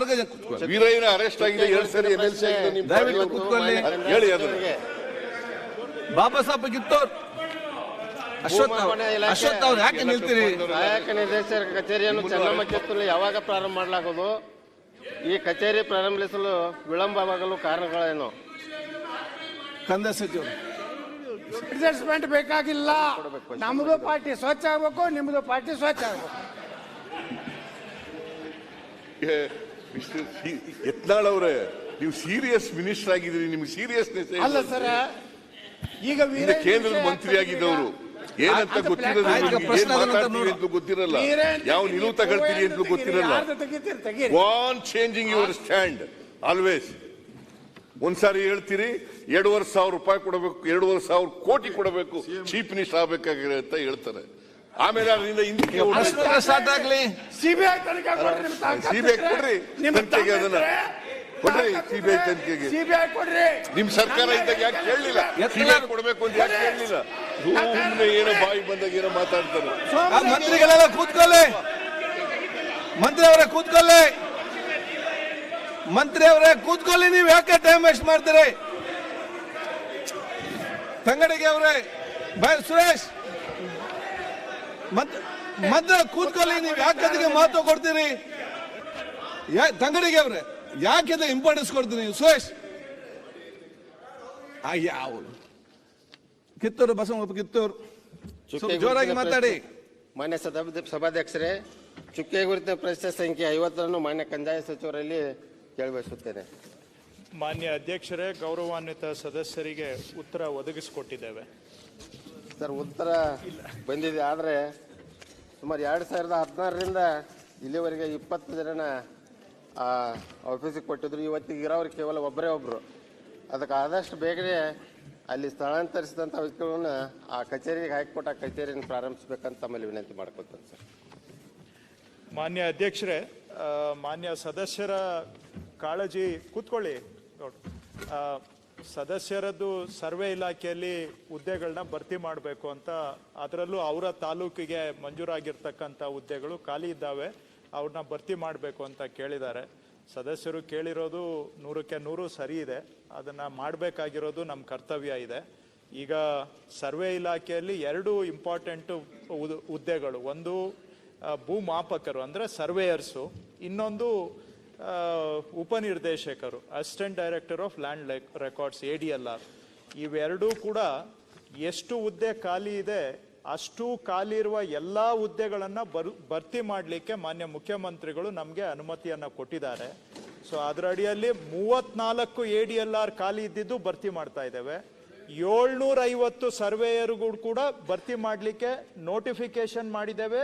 ಹೊರಗೆ ಕೂತ್ಕೊಳ್ಳಿ. ವೀರಯ್ಯನ ಅರೆಸ್ಟ್ ಆಗಿದೆ, 2 ಸರಿ MLC ಆಗಿದೆ. ದಯವಿಟ್ಟು ಕೂತ್ಕೊಳ್ಳಿ. ಹೇಳಿ ಅದನ್ನ. ಬಾಬಾ ಸಾಹೇಬ್ ಕಿತ್ತೂರ್ ಅಶ್ವಥ್ ಅವ್ರು ಯಾಕೆ ನಿಲ್ತೀರಿ? ಸಹಾಯಕ ನಿರ್ದೇಶಕರ ಕಚೇರಿಯನ್ನು ಚೆನ್ನಮ್ಮ ಕಿತ್ತೂರಲ್ಲಿ ಯಾವಾಗ ಪ್ರಾರಂಭ ಮಾಡಲಾಗುವುದು? ಈ ಕಚೇರಿ ಪ್ರಾರಂಭಿಸಲು ವಿಳಂಬವಾಗಲು ಕಾರಣಗಳೇನು? ಕಂದಾಯ ಸಚಿವರು ಅಡ್ಜಸ್ಟ್ಮೆಂಟ್ ಬೇಕಾಗಿಲ್ಲ. ನಮ್ದು ಪಾರ್ಟಿ ಸ್ವಚ್ಛ ಆಗ್ಬೇಕು, ನಿಮ್ದು ಪಾರ್ಟಿ ಸ್ವಚ್ಛ ಆಗ್ಬೇಕು. ಯತ್ನಾಳ್ ಅವರೇ, ನೀವು ಸೀರಿಯಸ್ ಮಿನಿಸ್ಟರ್ ಆಗಿದ್ರಿ, ನಿಮ್ಗೆ ಸೀರಿಯಸ್ನೆಸ್ ಅಲ್ಲ ಸರ್, ಈಗ ಕೇಂದ್ರದ ಮಂತ್ರಿ ಆಗಿದ್ದವರು ಏನಂತ ಗೊತ್ತಿರಲ್ಲ, ಏನ್ ಮಾತಾಡ್ತೀವಿ ಅಂತ ಗೊತ್ತಿರಲ್ಲ, ಯಾವ ನಿಲುವು ತಗೊಳ್ತೀರಿ ಅಂತ ಗೊತ್ತಿರಲ್ಲ. Won't changing your stand always. ಒಂದ್ಸಾರಿ ಹೇಳ್ತೀರಿ 2,500 ರೂಪಾಯಿ ಕೊಡಬೇಕು, 2,500 ಕೋಟಿ ಕೊಡಬೇಕು, ಚೀಫ್ ಮಿನಿಸ್ಟರ್ ಆಗ್ಬೇಕಾಗಿದೆ ಅಂತ ಹೇಳ್ತಾರೆ. ಆಮೇಲೆ ಅದರಿಂದ ಹಿಂದಕ್ಕೆ ಸ್ಟಾರ್ಟ್ ಆಗ್ಲಿ. ಸಿಬಿಐ ತನಿಖೆ ಕೊಡ್ರಿ, ಸಿಬಿಐ ಕೊಡ್ರಿ, ತನಿಖೆಗೆ ಅದನ್ನ ಕೊಡ್ರಿ, ಸಿಬಿಐ ತನಿಖೆಗೆ. ಸಿಬಿಐ ಕೊಡ್ರಿ. ನಿಮ್ ಸರ್ಕಾರ ಇದ್ದಾಗ ಯಾಕೆ ಕೇಳಲಿಲ್ಲ? ಸಿಬಿಐ ಕೊಡ್ಬೇಕು ಅಂತ ಯಾಕೆ ಕೇಳಲಿಲ್ಲ? ಸುಮ್ಮನೆ ಏನೋ ಬಾಯಿ ಬಂದಾಗ ಏನೋ ಮಾತಾಡ್ತಾರೆ. ಮಂತ್ರಿಗಳೆಲ್ಲ ಕೂತ್ಕೊಳ್ಳಿ, ಮಂತ್ರಿ ಅವರೇ ಕೂತ್ಕೊಳ್ಳಿ, ಮಂತ್ರಿ ಅವರೇ ಕೂತ್ಕೊಳ್ಳಿ. ನೀವು ಯಾಕೆ ಟೈಮ್ ವೇಸ್ಟ್ ಮಾಡ್ತೀರಿ? ತಂಗಡಿಗೆ ಅವರೇ, ಸುರೇಶ್ ಮಂತ್ರಿ ಕೂತ್ಕೊಳ್ಳಿ. ನೀವು ಯಾಕೆ ಅದಕ್ಕೆ ಮಹತ್ವ ಕೊಡ್ತೀರಿ? ತಂಗಡಿಗೆ ಅವರೇ ಯಾಕೆ ಇಂಪಾರ್ಟೆನ್ಸ್ ಕೊಡ್ತೀನಿ? ಸುರೇಶ್ ಯಾವ ಕಿತ್ತೂರು ಬಸವಪ್ಪ ಕಿತ್ತೂರು ಜೋರಾಗಿ ಮಾತಾಡಿ. ಮಾನ್ಯ ಸಭಾಧ್ಯಕ್ಷರೇ, ಚುಕ್ಕೆ ಗುರುತಿನ ಪ್ರಶ್ನೆ ಸಂಖ್ಯೆ 50 ಮಾನ್ಯ ಕಂದಾಯ ಸಚಿವರಲ್ಲಿ ಕೇಳಬಯಸುತ್ತೇನೆ. ಮಾನ್ಯ ಅಧ್ಯಕ್ಷರೇ, ಗೌರವಾನ್ವಿತ ಸದಸ್ಯರಿಗೆ ಉತ್ತರ ಒದಗಿಸಿಕೊಟ್ಟಿದ್ದೇವೆ. ಸರ್, ಉತ್ತರ ಬಂದಿದೆ, ಆದರೆ ಸುಮಾರು 2016ರಿಂದ ಇಲ್ಲಿವರೆಗೆ 20 ಜನ ಆಫೀಸಿಗೆ ಕೊಟ್ಟಿದ್ರು. ಇವತ್ತಿಗೆ ಇರೋರು ಕೇವಲ ಒಬ್ಬರೇ ಒಬ್ಬರು. ಅದಕ್ಕೆ ಆದಷ್ಟು ಬೇಗನೆ ಅಲ್ಲಿ ಸ್ಥಳಾಂತರಿಸಿದಂಥ ವ್ಯಕ್ತಿಗಳನ್ನ ಆ ಕಚೇರಿಗೆ ಹಾಕಿಕೊಟ್ಟು ಆ ಕಚೇರಿಯನ್ನು ಪ್ರಾರಂಭಿಸಬೇಕಂತ ತಮ್ಮಲ್ಲಿ ವಿನಂತಿ ಮಾಡ್ಕೊತೇನೆ ಸರ್. ಮಾನ್ಯ ಅಧ್ಯಕ್ಷರೇ, ಮಾನ್ಯ ಸದಸ್ಯರ ಕಾಳಜಿ ಕೂತ್ಕೊಳ್ಳಿ. ಸದಸ್ಯರದ್ದು ಸರ್ವೆ ಇಲಾಖೆಯಲ್ಲಿ ಹುದ್ದೆಗಳನ್ನ ಭರ್ತಿ ಮಾಡಬೇಕು ಅಂತ, ಅದರಲ್ಲೂ ಅವರ ತಾಲೂಕಿಗೆ ಮಂಜೂರಾಗಿರ್ತಕ್ಕಂಥ ಹುದ್ದೆಗಳು ಖಾಲಿ ಇದ್ದಾವೆ, ಅವ್ರನ್ನ ಭರ್ತಿ ಮಾಡಬೇಕು ಅಂತ ಕೇಳಿದ್ದಾರೆ. ಸದಸ್ಯರು ಕೇಳಿರೋದು 100ಕ್ಕೆ 100 ಸರಿ ಇದೆ. ಅದನ್ನು ಮಾಡಬೇಕಾಗಿರೋದು ನಮ್ಮ ಕರ್ತವ್ಯ ಇದೆ. ಈಗ ಸರ್ವೆ ಇಲಾಖೆಯಲ್ಲಿ 2 ಇಂಪಾರ್ಟೆಂಟು ಹುದ್ದೆಗಳು, ಒಂದು ಭೂಮಾಪಕರು ಅಂದರೆ ಸರ್ವೇಯರ್ಸು, ಇನ್ನೊಂದು ಉಪನಿರ್ದೇಶಕರು assistant director of land records ADLR. ಇವೆರಡೂ ಕೂಡ ಎಷ್ಟು ಹುದ್ದೆ ಖಾಲಿ ಇದೆ ಅಷ್ಟು ಖಾಲಿ ಇರುವ ಎಲ್ಲ ಹುದ್ದೆಗಳನ್ನು ಭರ್ತಿ ಮಾಡಲಿಕ್ಕೆ ಮಾನ್ಯ ಮುಖ್ಯಮಂತ್ರಿಗಳು ನಮಗೆ ಅನುಮತಿಯನ್ನು ಕೊಟ್ಟಿದ್ದಾರೆ. ಸೊ ಅದರ ಅಡಿಯಲ್ಲಿ 34 ADLR ಖಾಲಿ ಇದ್ದಿದ್ದು ಭರ್ತಿ ಮಾಡ್ತಾ ಇದ್ದೇವೆ. 750 ಸರ್ವೇಯರ್ಗಳು ಕೂಡ ಭರ್ತಿ ಮಾಡಲಿಕ್ಕೆ ನೋಟಿಫಿಕೇಶನ್ ಮಾಡಿದ್ದೇವೆ.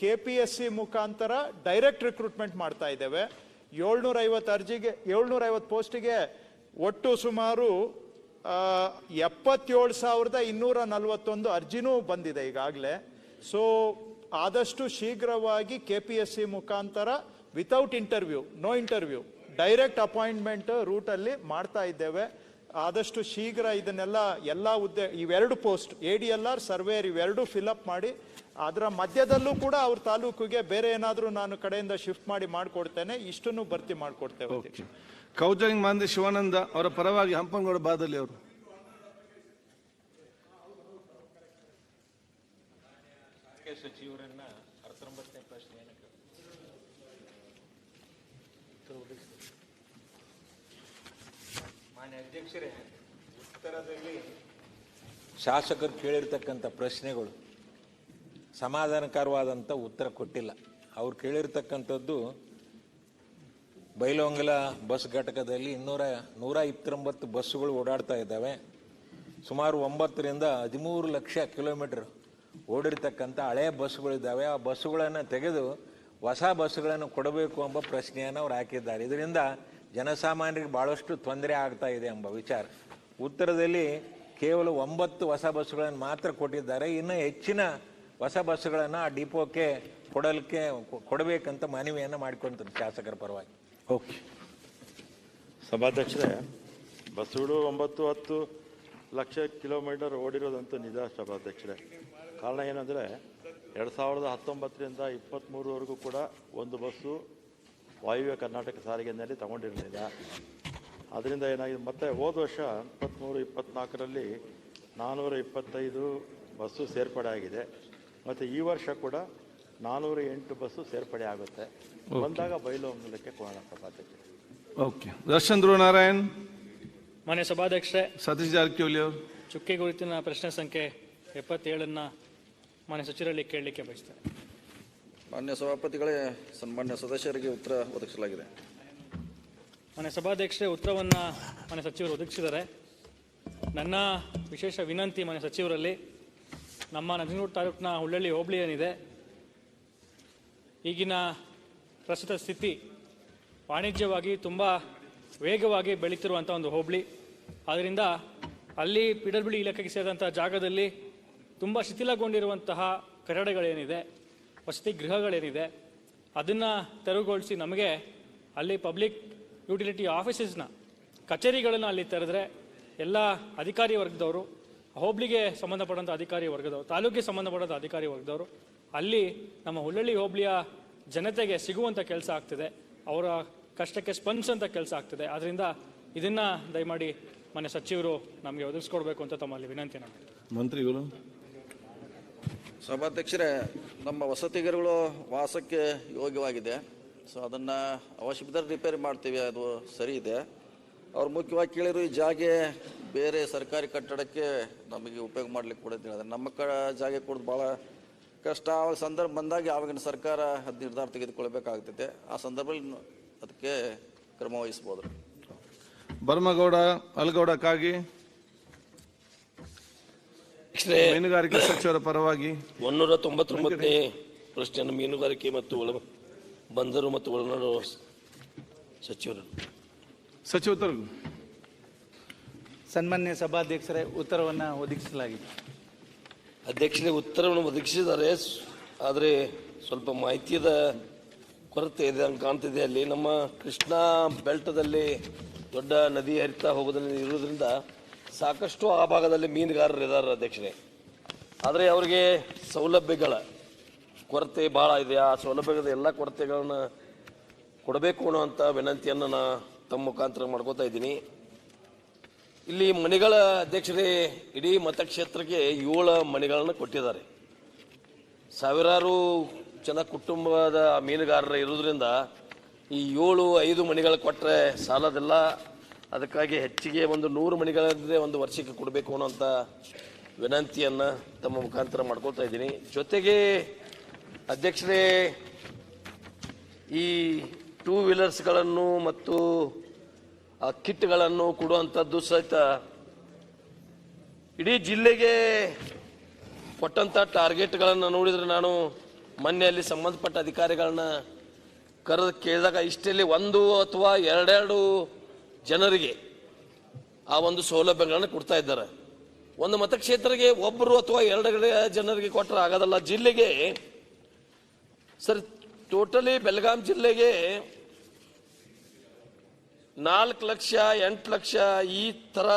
KPSC ಮುಖಾಂತರ ಡೈರೆಕ್ಟ್ ರಿಕ್ರೂಟ್ಮೆಂಟ್ ಮಾಡ್ತಾ ಇದ್ದೇವೆ. 750 ಪೋಸ್ಟಿಗೆ ಒಟ್ಟು ಸುಮಾರು 77,241 ಅರ್ಜಿನೂ ಬಂದಿದೆ ಈಗಾಗಲೇ. ಸೊ ಆದಷ್ಟು ಶೀಘ್ರವಾಗಿ KPSC ಮುಖಾಂತರ without interview, no interview, direct appointment ರೂಟಲ್ಲಿ ಮಾಡ್ತಾ ಇದ್ದೇವೆ. ಆದಷ್ಟು ಶೀಘ್ರ ಇದನ್ನೆಲ್ಲ ಎಲ್ಲ ಹುದ್ದೆ, ಇವೆರಡು ಪೋಸ್ಟ್ ADLR ಸರ್ವೇಯರ್ ಇವೆರಡು ಫಿಲಪ್ ಮಾಡಿ, ಅದರ ಮಧ್ಯದಲ್ಲೂ ಕೂಡ ಅವ್ರ ತಾಲೂಕಿಗೆ ಬೇರೆ ಏನಾದರೂ ನಾನು ಕಡೆಯಿಂದ ಶಿಫ್ಟ್ ಮಾಡಿ ಮಾಡಿಕೊಡ್ತೇನೆ. ಇಷ್ಟನ್ನು ಭರ್ತಿ ಮಾಡಿಕೊಡ್ತೇವೆ. ಕೌಜರಿಂಗ್ ಮಾಂದಿ ಶಿವಾನಂದ ಅವರ ಪರವಾಗಿ ಹಂಪನಗೌಡ ಬಾದಲ್ಲಿ ಅವರು. ಸಚಿವರನ್ನ 19ನೇ ಪ್ರಶ್ನೆ ಮಾನ್ಯ ಅಧ್ಯಕ್ಷರೇ, ಉತ್ತರದಲ್ಲಿ ಶಾಸಕರು ಕೇಳಿರ್ತಕ್ಕಂಥ ಪ್ರಶ್ನೆಗಳು ಸಮಾಧಾನಕರವಾದಂಥ ಉತ್ತರ ಕೊಟ್ಟಿಲ್ಲ. ಅವ್ರು ಕೇಳಿರ್ತಕ್ಕಂಥದ್ದು ಬೈಲಹೊಂಗಲ ಬಸ್ ಘಟಕದಲ್ಲಿ 129 ಬಸ್ಸುಗಳು ಓಡಾಡ್ತಾ ಇದ್ದಾವೆ. ಸುಮಾರು 9ರಿಂದ 13 ಲಕ್ಷ ಕಿಲೋಮೀಟರ್ ಓಡಿರ್ತಕ್ಕಂಥ ಹಳೆಯ ಬಸ್ಸುಗಳಿದ್ದಾವೆ. ಆ ಬಸ್ಸುಗಳನ್ನು ತೆಗೆದು ಹೊಸ ಬಸ್ಸುಗಳನ್ನು ಕೊಡಬೇಕು ಎಂಬ ಪ್ರಶ್ನೆಯನ್ನು ಅವ್ರು ಹಾಕಿದ್ದಾರೆ. ಇದರಿಂದ ಜನಸಾಮಾನ್ಯರಿಗೆ ಭಾಳಷ್ಟು ತೊಂದರೆ ಆಗ್ತಾ ಇದೆ ಎಂಬ ವಿಚಾರ. ಉತ್ತರದಲ್ಲಿ ಕೇವಲ 9 ಹೊಸ ಬಸ್ಸುಗಳನ್ನು ಮಾತ್ರ ಕೊಟ್ಟಿದ್ದಾರೆ. ಇನ್ನು ಹೆಚ್ಚಿನ ಹೊಸ ಬಸ್ಸುಗಳನ್ನು ಆ ಡಿಪೋಕ್ಕೆ ಕೊಡಬೇಕಂತ ಮನವಿಯನ್ನು ಮಾಡಿಕೊಂತಾರೆ ಶಾಸಕರ ಪರವಾಗಿ. ಓಕೆ ಸಭಾಧ್ಯಕ್ಷರೇ, ಬಸ್ಸುಗಳು 9-10 ಲಕ್ಷ ಕಿಲೋಮೀಟರ್ ಓಡಿರೋದಂತೂ ನಿಜ ಸಭಾಧ್ಯಕ್ಷರೇ. ಕಾರಣ ಏನಂದರೆ 2019ರಿಂದ 23ವರೆಗೂ ಕೂಡ ಒಂದು ಬಸ್ಸು ವಾಯುವ್ಯ ಕರ್ನಾಟಕ ಸಾರಿಗೆನಲ್ಲಿ ತಗೊಂಡಿರಲಿಲ್ಲ. ಅದರಿಂದ ಏನಾಗಿದೆ, ಮತ್ತೆ ಹೋದ ವರ್ಷ 23-24ರಲ್ಲಿ 425 ಬಸ್ಸು ಸೇರ್ಪಡೆ ಆಗಿದೆ. ಮತ್ತು ಈ ವರ್ಷ ಕೂಡ 408 ಬಸ್ಸು ಸೇರ್ಪಡೆ ಆಗುತ್ತೆ. ಬಂದಾಗ ಬಯಲುಹೊಂಗಲಕ್ಕೆ ಕೊಡೋಣ ಸಭಾಧ್ಯಕ್ಷ. ಓಕೆ. ದರ್ಶನ್ ಧ್ರುವ ನಾರಾಯಣ್. ಮಾನ್ಯ ಸಭಾಧ್ಯಕ್ಷರೇ, ಸತೀಶ್ ಜಾರಕಿಹೊಳಿ ಅವರು. ಚುಕ್ಕೆ ಗುರುತಿನ ಪ್ರಶ್ನೆ ಸಂಖ್ಯೆ 77 ಮಾನ್ಯ ಸಚಿವರಲ್ಲಿ ಕೇಳಲಿಕ್ಕೆ ಬಯಸ್ತೇನೆ. ಮಾನ್ಯ ಸಭಾಪತಿಗಳೇ, ಸನ್ಮಾನ್ಯ ಸದಸ್ಯರಿಗೆ ಉತ್ತರ ಒದಗಿಸಲಾಗಿದೆ. ಮಾನ್ಯ ಸಭಾಧ್ಯಕ್ಷರೇ, ಉತ್ತರವನ್ನು ಮಾನ್ಯ ಸಚಿವರು ಒದಗಿಸಿದ್ದಾರೆ. ನನ್ನ ವಿಶೇಷ ವಿನಂತಿ ಮಾನ್ಯ ಸಚಿವರಲ್ಲಿ, ನಮ್ಮ ನಂಜನಗೂಡು ತಾಲೂಕಿನ ಹುಳ್ಳಳ್ಳಿ ಹೋಬಳಿ ಏನಿದೆ, ಈಗಿನ ಪ್ರಸ್ತುತ ಸ್ಥಿತಿ ವಾಣಿಜ್ಯವಾಗಿ ತುಂಬ ವೇಗವಾಗಿ ಬೆಳೀತಿರುವಂಥ ಒಂದು ಹೋಬಳಿ. ಆದ್ದರಿಂದ ಅಲ್ಲಿ ಪಿಡಬ್ಲ್ಯೂಡಿ ಇಲಾಖೆಗೆ ಸೇರಿದಂಥ ಜಾಗದಲ್ಲಿ ತುಂಬ ಶಿಥಿಲಗೊಂಡಿರುವಂತಹ ಕಟ್ಟಡಗಳೇನಿದೆ, ವಸತಿ ಗೃಹಗಳೇನಿದೆ, ಅದನ್ನು ತೆರವುಗೊಳಿಸಿ ನಮಗೆ ಅಲ್ಲಿ ಪಬ್ಲಿಕ್ ಯುಟಿಲಿಟಿ ಆಫೀಸಸ್ನ ಕಚೇರಿಗಳನ್ನು ಅಲ್ಲಿ ತೆರೆದ್ರೆ ಎಲ್ಲ ಅಧಿಕಾರಿ ವರ್ಗದವರು, ಹೋಬಳಿಗೆ ಸಂಬಂಧಪಟ್ಟಂಥ ಅಧಿಕಾರಿ ವರ್ಗದವರು, ತಾಲೂಕಿಗೆ ಸಂಬಂಧಪಟ್ಟಂಥ ಅಧಿಕಾರಿ ವರ್ಗದವರು ಅಲ್ಲಿ ನಮ್ಮ ಹುಳ್ಳಳ್ಳಿ ಹೋಬಳಿಯ ಜನತೆಗೆ ಸಿಗುವಂಥ ಕೆಲಸ ಆಗ್ತಿದೆ, ಅವರ ಕಷ್ಟಕ್ಕೆ ಸ್ಪಂದಿಸುವಂಥ ಕೆಲಸ ಆಗ್ತಿದೆ. ಆದ್ದರಿಂದ ಇದನ್ನು ದಯಮಾಡಿ ಮಾನ್ಯ ಸಚಿವರು ನಮಗೆ ಒದಗಿಸ್ಕೊಡ್ಬೇಕು ಅಂತ ತಮ್ಮಲ್ಲಿ ವಿನಂತಿ. ಮಂತ್ರಿಗಳು. ಸಭಾಧ್ಯಕ್ಷರೇ, ನಮ್ಮ ವಸತಿಗರುಗಳು ವಾಸಕ್ಕೆ ಯೋಗ್ಯವಾಗಿದೆ. ಸೊ ಅದನ್ನು ಅವಶ್ಯ ಬಿದ್ದರೆ ರಿಪೇರಿ ಮಾಡ್ತೀವಿ, ಅದು ಸರಿ ಇದೆ. ಅವ್ರು ಮುಖ್ಯವಾಗಿ ಕೇಳಿದ್ರು ಈ ಜಾಗೆ ಬೇರೆ ಸರ್ಕಾರಿ ಕಟ್ಟಡಕ್ಕೆ ನಮಗೆ ಉಪಯೋಗ ಮಾಡ್ಲಿಕ್ಕೆ ಕೂಡ ಹೇಳಿದ್ರೆ ನಮ್ಮ ಜಾಗೆ ಕೊಡೋದು ಭಾಳ ಕಷ್ಟ. ಆವಾಗ ಸಂದರ್ಭ ಬಂದಾಗ ಆವಾಗಿನ ಸರ್ಕಾರ ಅದು ನಿರ್ಧಾರ ತೆಗೆದುಕೊಳ್ಬೇಕಾಗ್ತೈತೆ. ಆ ಸಂದರ್ಭದಲ್ಲಿ ಅದಕ್ಕೆ ಕ್ರಮ ವಹಿಸ್ಬೋದು. ಬರ್ಮಗೌಡ ಅಲ್ಗೌಡ ಕಾಗಿ. ಮೀನುಗಾರಿಕೆ ಸಚಿವರ ಪರವಾಗಿ 199ನೇ ಪ್ರಶ್ನೆ ಮೀನುಗಾರಿಕೆ ಮತ್ತು ಬಂದರು ಮತ್ತು ಒಳನಾಡು ಸಚಿವರು. ಸಚಿವ ಸನ್ಮಾನ್ಯ ಸಭಾಧ್ಯಕ್ಷರೇ, ಉತ್ತರವನ್ನು ಒದಗಿಸಲಾಗಿದೆ. ಅಧ್ಯಕ್ಷರೇ, ಉತ್ತರವನ್ನು ಒದಗಿಸಿದ್ದಾರೆ. ಆದರೆ ಸ್ವಲ್ಪ ಮಾಹಿತಿಯ ಕೊರತೆ ಇದೆ ಅಂತ ಕಾಣ್ತಿದೆ. ಅಲ್ಲಿ ನಮ್ಮ ಕೃಷ್ಣಾ ಬೆಲ್ಟದಲ್ಲಿ ದೊಡ್ಡ ನದಿ ಹರಿತಾ ಹೋಗೋದ್ರಲ್ಲಿ ಇರೋದ್ರಿಂದ ಸಾಕಷ್ಟು ಆ ಭಾಗದಲ್ಲಿ ಮೀನುಗಾರರು ಇದ್ದಾರೆ ಅಧ್ಯಕ್ಷರೇ. ಆದರೆ ಅವರಿಗೆ ಸೌಲಭ್ಯಗಳ ಕೊರತೆ ಭಾಳ ಇದೆ. ಆ ಸೌಲಭ್ಯದ ಎಲ್ಲ ಕೊರತೆಗಳನ್ನು ಕೊಡಬೇಕು ಅನ್ನೋಂಥ ವಿನಂತಿಯನ್ನು ನಾನು ತಮ್ಮ ಮುಖಾಂತರ ಮಾಡ್ಕೋತಾ ಇದ್ದೀನಿ. ಇಲ್ಲಿ ಮನೆಗಳ ಅಧ್ಯಕ್ಷರೇ, ಇಡೀ ಮತಕ್ಷೇತ್ರಕ್ಕೆ 7 ಮನೆಗಳನ್ನು ಕೊಟ್ಟಿದ್ದಾರೆ. ಸಾವಿರಾರು ಜನ ಕುಟುಂಬದ ಮೀನುಗಾರರು ಇರೋದ್ರಿಂದ ಈ 5 ಮನೆಗಳು ಕೊಟ್ಟರೆ ಸಾಲದಿಲ್ಲ. ಅದಕ್ಕಾಗಿ ಹೆಚ್ಚಿಗೆ ಒಂದು 100 ಮನೆಗಳಿದ್ರೆ ಒಂದು ವರ್ಷಕ್ಕೆ ಕೊಡಬೇಕು ಅನ್ನೋಂಥ ವಿನಂತಿಯನ್ನು ತಮ್ಮ ಮುಖಾಂತರ ಮಾಡ್ಕೊಳ್ತಾ ಇದ್ದೀನಿ. ಜೊತೆಗೆ ಅಧ್ಯಕ್ಷರೇ, ಈ 2 ವೀಲರ್ಸ್ಗಳನ್ನು ಮತ್ತು ಕಿಟ್ಗಳನ್ನು ಕೊಡುವಂಥದ್ದು ಸಹಿತ ಇಡೀ ಜಿಲ್ಲೆಗೆ ಕೊಟ್ಟಂಥ ಟಾರ್ಗೆಟ್ಗಳನ್ನು ನೋಡಿದರೆ, ನಾನು ಮೊನ್ನೆ ಅಲ್ಲಿ ಸಂಬಂಧಪಟ್ಟ ಅಧಿಕಾರಿಗಳನ್ನ ಕರೆದು ಕೇಳಿದಾಗ ಇಷ್ಟಲ್ಲಿ 1 ಅಥವಾ 2 ಜನರಿಗೆ ಆ ಒಂದು ಸೌಲಭ್ಯಗಳನ್ನು ಕೊಡ್ತಾ ಇದ್ದಾರೆ. ಒಂದು ಮತಕ್ಷೇತ್ರಕ್ಕೆ 1 ಅಥವಾ 2 ಜನರಿಗೆ ಕೊಟ್ಟರೆ ಆಗೋದಲ್ಲ. ಜಿಲ್ಲೆಗೆ ಸರ್ ಟೋಟಲಿ ಬೆಳಗಾಂ ಜಿಲ್ಲೆಗೆ 4 ಲಕ್ಷ 8 ಲಕ್ಷ ಈ ಥರ